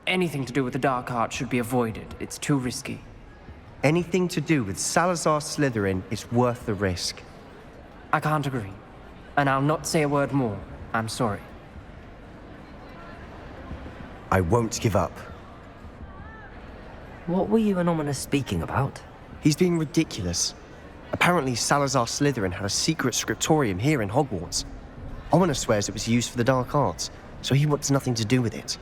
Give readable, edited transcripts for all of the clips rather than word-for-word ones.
anything to do with the dark art should be avoided. It's too risky. Anything to do with Salazar Slytherin is worth the risk. I can't agree. And I'll not say a word more. I'm sorry. I won't give up. What were you and Ominous speaking about? He's being ridiculous. Apparently Salazar Slytherin had a secret scriptorium here in Hogwarts. Ominous swears it was used for the dark arts, so he wants nothing to do with it.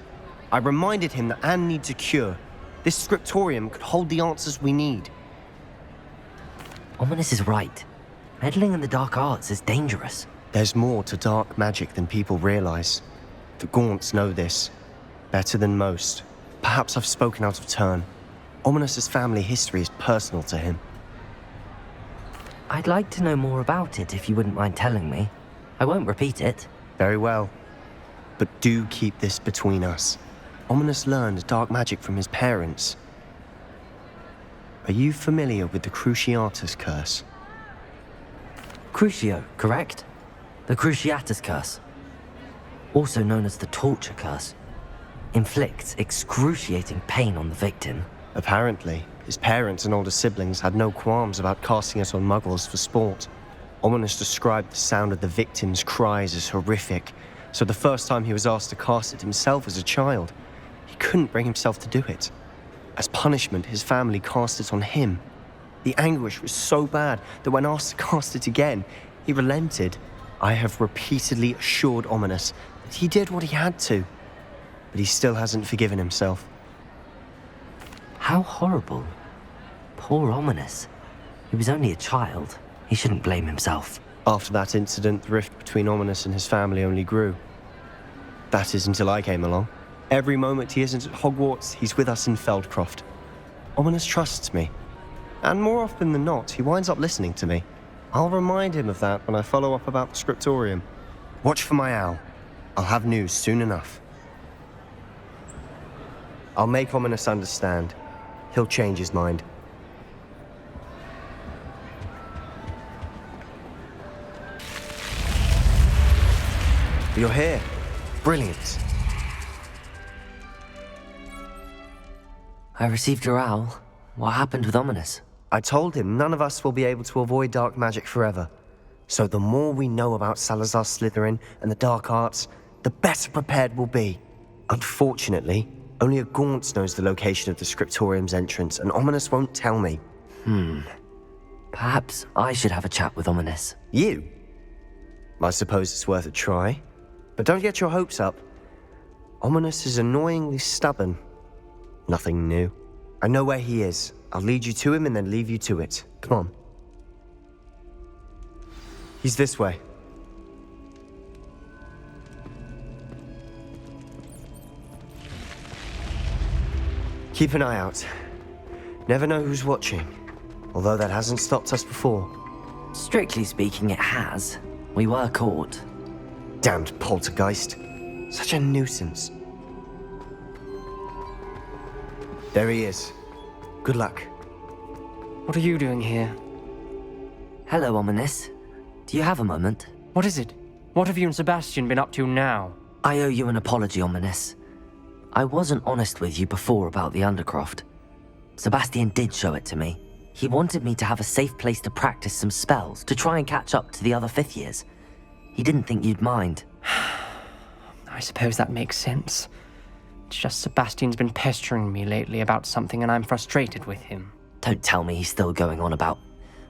I reminded him that Anne needs a cure. This scriptorium could hold the answers we need. Ominous is right. Meddling in the dark arts is dangerous. There's more to dark magic than people realize. The Gaunts know this. Better than most. Perhaps I've spoken out of turn. Ominous's family history is personal to him. I'd like to know more about it if you wouldn't mind telling me. I won't repeat it. Very well. But do keep this between us. Ominous learned dark magic from his parents. Are you familiar with the Cruciatus Curse? Crucio, correct? The Cruciatus Curse. Also known as the Torture Curse. Inflicts excruciating pain on the victim. Apparently, his parents and older siblings had no qualms about casting it on muggles for sport. Ominous described the sound of the victim's cries as horrific, so the first time he was asked to cast it himself as a child, he couldn't bring himself to do it. As punishment, his family cast it on him. The anguish was so bad that when asked to cast it again, he relented. I have repeatedly assured Ominous that he did what he had to, but he still hasn't forgiven himself. How horrible. Poor Ominous. He was only a child. He shouldn't blame himself. After that incident, the rift between Ominous and his family only grew. That is until I came along. Every moment he isn't at Hogwarts, he's with us in Feldcroft. Ominous trusts me. And more often than not, he winds up listening to me. I'll remind him of that when I follow up about the scriptorium. Watch for my owl. I'll have news soon enough. I'll make Ominous understand. He'll change his mind. You're here. Brilliant. I received your owl. What happened with Ominous? I told him none of us will be able to avoid dark magic forever. So the more we know about Salazar Slytherin and the dark arts, the better prepared we'll be. Unfortunately, only a Gaunt knows the location of the scriptorium's entrance, and Ominous won't tell me. Perhaps I should have a chat with Ominous. You? I suppose it's worth a try. But don't get your hopes up. Ominous is annoyingly stubborn. Nothing new. I know where he is. I'll lead you to him and then leave you to it. Come on. He's this way. Keep an eye out. Never know who's watching. Although that hasn't stopped us before. Strictly speaking, it has. We were caught. Damned poltergeist. Such a nuisance. There he is. Good luck. What are you doing here? Hello, Ominous. Do you have a moment? What is it? What have you and Sebastian been up to now? I owe you an apology, Ominous. I wasn't honest with you before about the Undercroft. Sebastian did show it to me. He wanted me to have a safe place to practice some spells to try and catch up to the other fifth years. He didn't think you'd mind. I suppose that makes sense. It's just Sebastian's been pestering me lately about something and I'm frustrated with him. Don't tell me he's still going on about,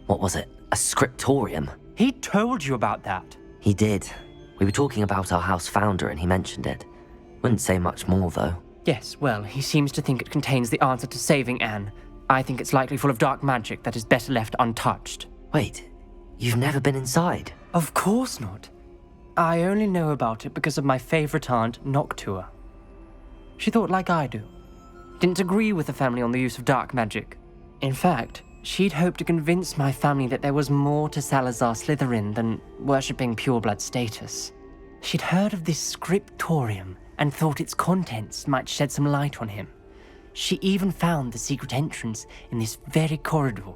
what was it, a scriptorium? He told you about that. He did. We were talking about our house founder and he mentioned it. Wouldn't say much more, though. Yes, well, he seems to think it contains the answer to saving Anne. I think it's likely full of dark magic that is better left untouched. Wait, you've never been inside? Of course not. I only know about it because of my favorite aunt, Noctua. She thought like I do. Didn't agree with the family on the use of dark magic. In fact, she'd hoped to convince my family that there was more to Salazar Slytherin than worshipping pureblood status. She'd heard of this scriptorium and thought its contents might shed some light on him. She even found the secret entrance in this very corridor.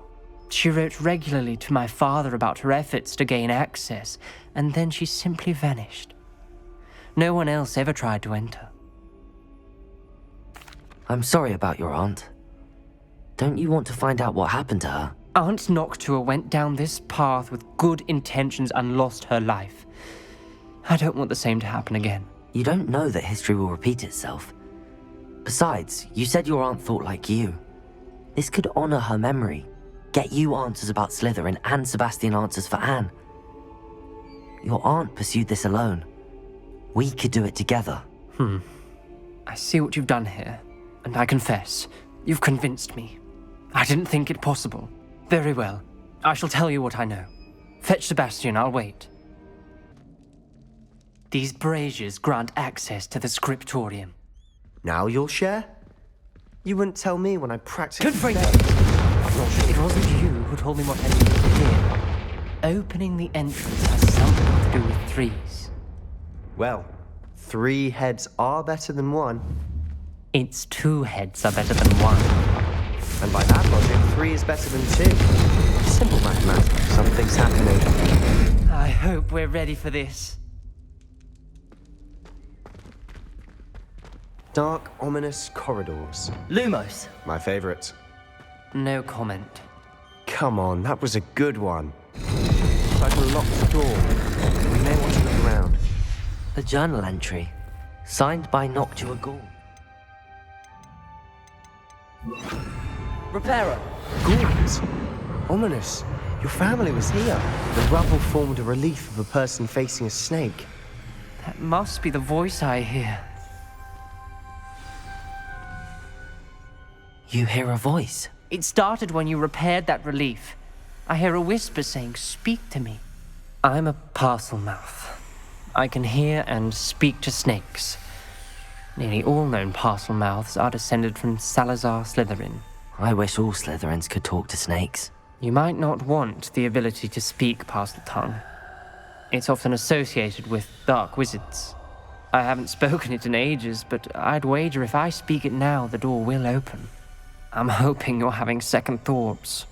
She wrote regularly to my father about her efforts to gain access, and then she simply vanished. No one else ever tried to enter. I'm sorry about your aunt. Don't you want to find out what happened to her? Aunt Noctua went down this path with good intentions and lost her life. I don't want the same to happen again. You don't know that history will repeat itself. Besides, you said your aunt thought like you. This could honor her memory, get you answers about Slytherin, and Sebastian answers for Anne. Your aunt pursued this alone. We could do it together. I see what you've done here, and I confess, you've convinced me. I didn't think it possible. Very well. I shall tell you what I know. Fetch Sebastian, I'll wait. These braziers grant access to the scriptorium. Now you'll share? You wouldn't tell me when I practiced. Confringo! It wasn't you who told me what I needed to hear. Opening the entrance has something to do with threes. Well, 3 heads are better than 1. It's 2 heads are better than 1. And by that logic, 3 is better than 2. Simple mathematics. Something's happening. I hope we're ready for this. Dark, ominous corridors. Lumos! My favorite. No comment. Come on, that was a good one. It's like a locked door. We may want to look around. A journal entry, signed by Noctua Ghoul. Reparo! Ghouls? Ominous. Your family was here. The rubble formed a relief of a person facing a snake. That must be the voice I hear. You hear a voice. It started when you repaired that relief. I hear a whisper saying, "Speak to me." I'm a parcel mouth. I can hear and speak to snakes. Nearly all known parcel mouths are descended from Salazar Slytherin. I wish all Slytherins could talk to snakes. You might not want the ability to speak parcel tongue. It's often associated with dark wizards. I haven't spoken it in ages, but I'd wager if I speak it now, the door will open. I'm hoping you're having second thoughts.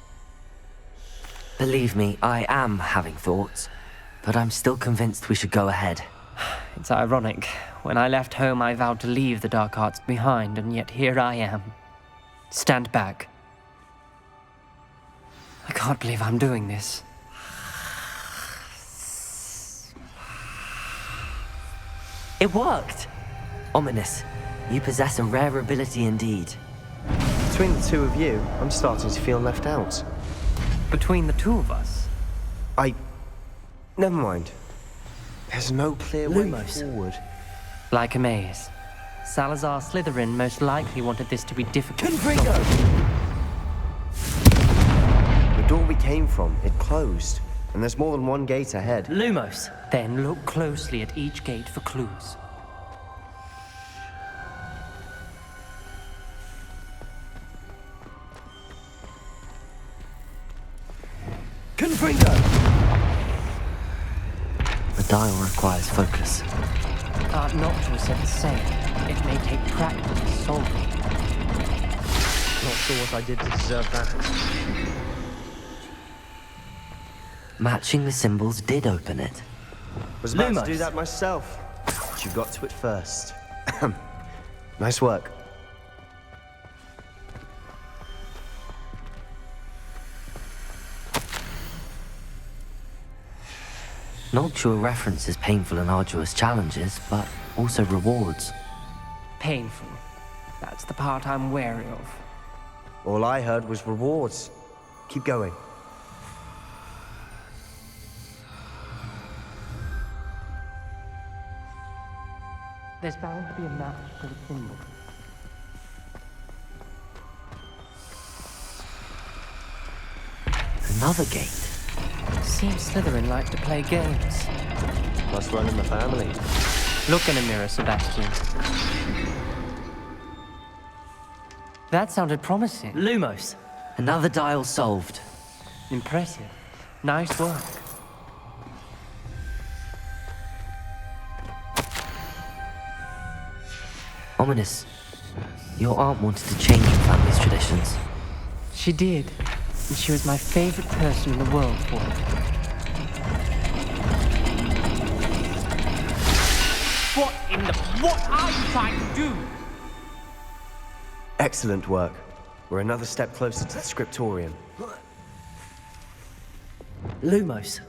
Believe me, I am having thoughts, but I'm still convinced we should go ahead. It's ironic. When I left home, I vowed to leave the dark arts behind, and yet here I am. Stand back. I can't believe I'm doing this. It worked! Ominous, you possess a rare ability indeed. Between the 2 of you, I'm starting to feel left out. Between the 2 of us? Never mind. There's no clear way Lumos. forward. Like a maze. Salazar Slytherin most likely wanted this to be difficult. Confringo! The door we came from, it closed. And there's more than one gate ahead. Lumos! Then look closely at each gate for clues. Confringo! The dial requires focus. Aunt Noctua said the same. It may take practice solving. Not sure what I did to deserve that. Matching the symbols did open it. Was about Lumos. to do that myself. But you got to it first. Nice work. Noctua references painful and arduous challenges, but also rewards. Painful. That's the part I'm wary of. All I heard was rewards. Keep going. There's bound to be a match for the symbol. Another gate. Seems Slytherin like to play games. Must run in the family. Look in a mirror, Sebastian. That sounded promising. Lumos. Another dial solved. Impressive. Nice work. Ominous. Your aunt wanted to change your family's traditions. She did. And she was my favorite person in the world for it. What are you trying to do? Excellent work. We're another step closer to the scriptorium. Lumos.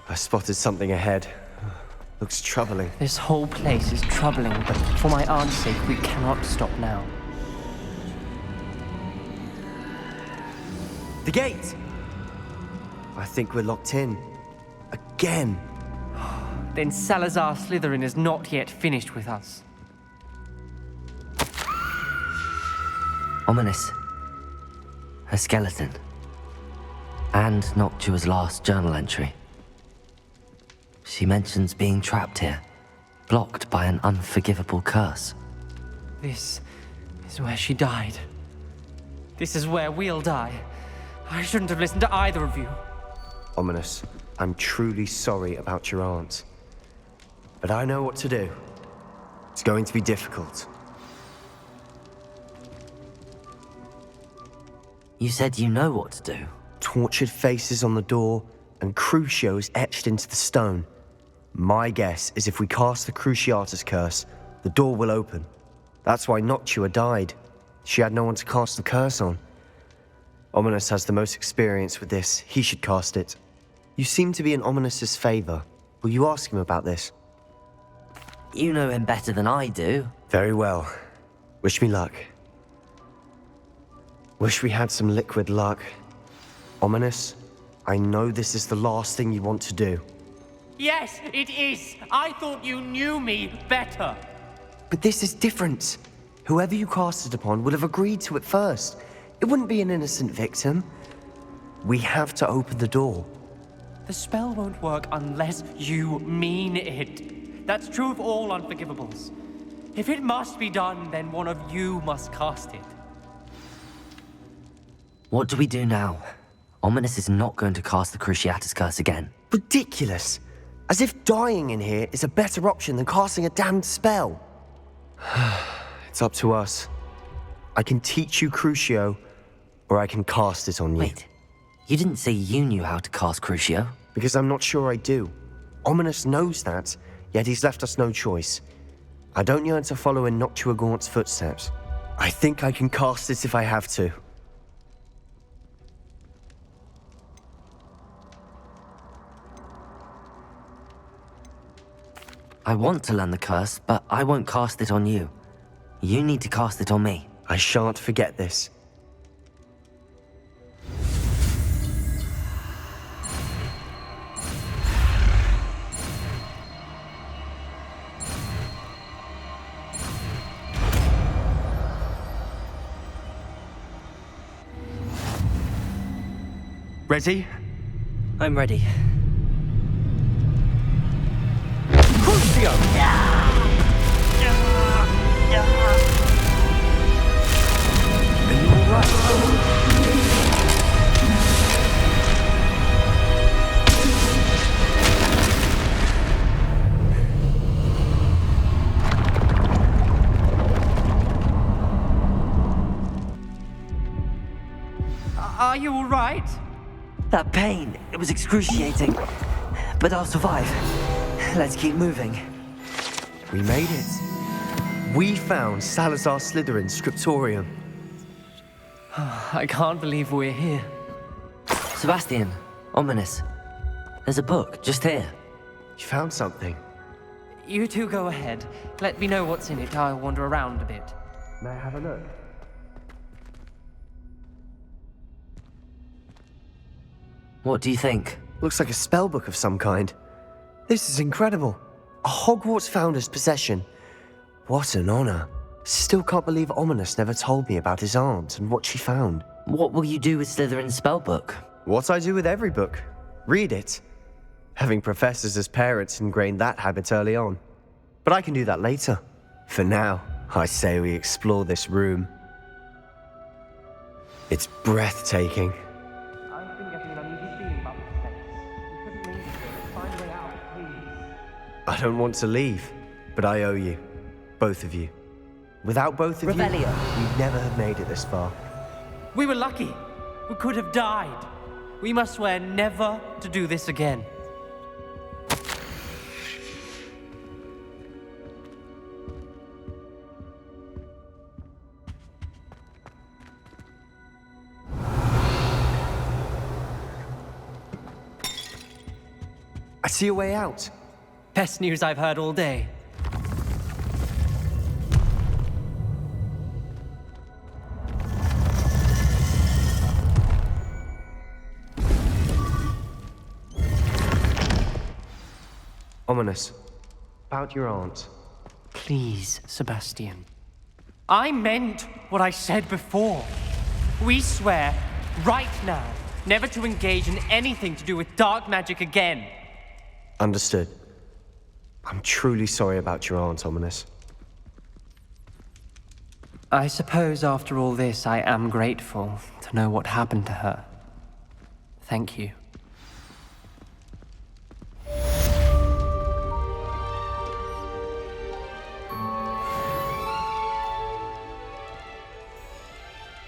I spotted something ahead. Looks troubling. This whole place is troubling, but for my aunt's sake, we cannot stop now. The gate! I think we're locked in. Again. Then Salazar Slytherin is not yet finished with us. Ominous. Her skeleton. And Noctua's last journal entry. She mentions being trapped here, blocked by an unforgivable curse. This is where she died. This is where we'll die. I shouldn't have listened to either of you. Ominous, I'm truly sorry about your aunt. But I know what to do. It's going to be difficult. You said you know what to do. Tortured faces on the door, and Crucio is etched into the stone. My guess is if we cast the Cruciatus Curse, the door will open. That's why Noctua died. She had no one to cast the curse on. Ominous has the most experience with this. He should cast it. You seem to be in Ominous's favor. Will you ask him about this? You know him better than I do. Very well. Wish me luck. Wish we had some liquid luck. Ominous, I know this is the last thing you want to do. Yes, it is. I thought you knew me better. But this is different. Whoever you cast it upon would have agreed to it first. It wouldn't be an innocent victim. We have to open the door. The spell won't work unless you mean it. That's true of all Unforgivables. If it must be done, then one of you must cast it. What do we do now? Ominous is not going to cast the Cruciatus Curse again. Ridiculous. As if dying in here is a better option than casting a damned spell. It's up to us. I can teach you Crucio, or I can cast it on you. Wait, you didn't say you knew how to cast Crucio? Because I'm not sure I do. Ominous knows that, yet he's left us no choice. I don't yearn to follow in Noctua Gaunt's footsteps. I think I can cast it if I have to. I want to learn the curse, but I won't cast it on you. You need to cast it on me. I shan't forget this. Ready? I'm ready. Crucio! Are you all right? Are you all right? That pain, it was excruciating. But I'll survive. Let's keep moving. We made it. We found Salazar Slytherin's scriptorium. I can't believe we're here. Sebastian, Ominous. There's a book just here. You found something. You two go ahead. Let me know what's in it. I'll wander around a bit. May I have a look? What do you think? Looks like a spellbook of some kind. This is incredible. A Hogwarts founder's possession. What an honor. Still can't believe Ominous never told me about his aunt and what she found. What will you do with Slytherin's spellbook? What I do with every book. Read it. Having professors as parents ingrained that habit early on. But I can do that later. For now, I say we explore this room. It's breathtaking. I've been getting an uneasy feeling about this place. We shouldn't leave here. Let's find a way out, please. I don't want to leave, but I owe you. Both of you. Without both of Revelio. you, we'd never have made it this far. We were lucky. We could have died. we must swear never to do this again. I see a way out. Best news I've heard all day. Ominous. About your aunt. Please, Sebastian. I meant what I said before. We swear, right now, never to engage in anything to do with dark magic again. Understood. I'm truly sorry about your aunt, Ominous. I suppose after all this, I am grateful to know what happened to her. Thank you.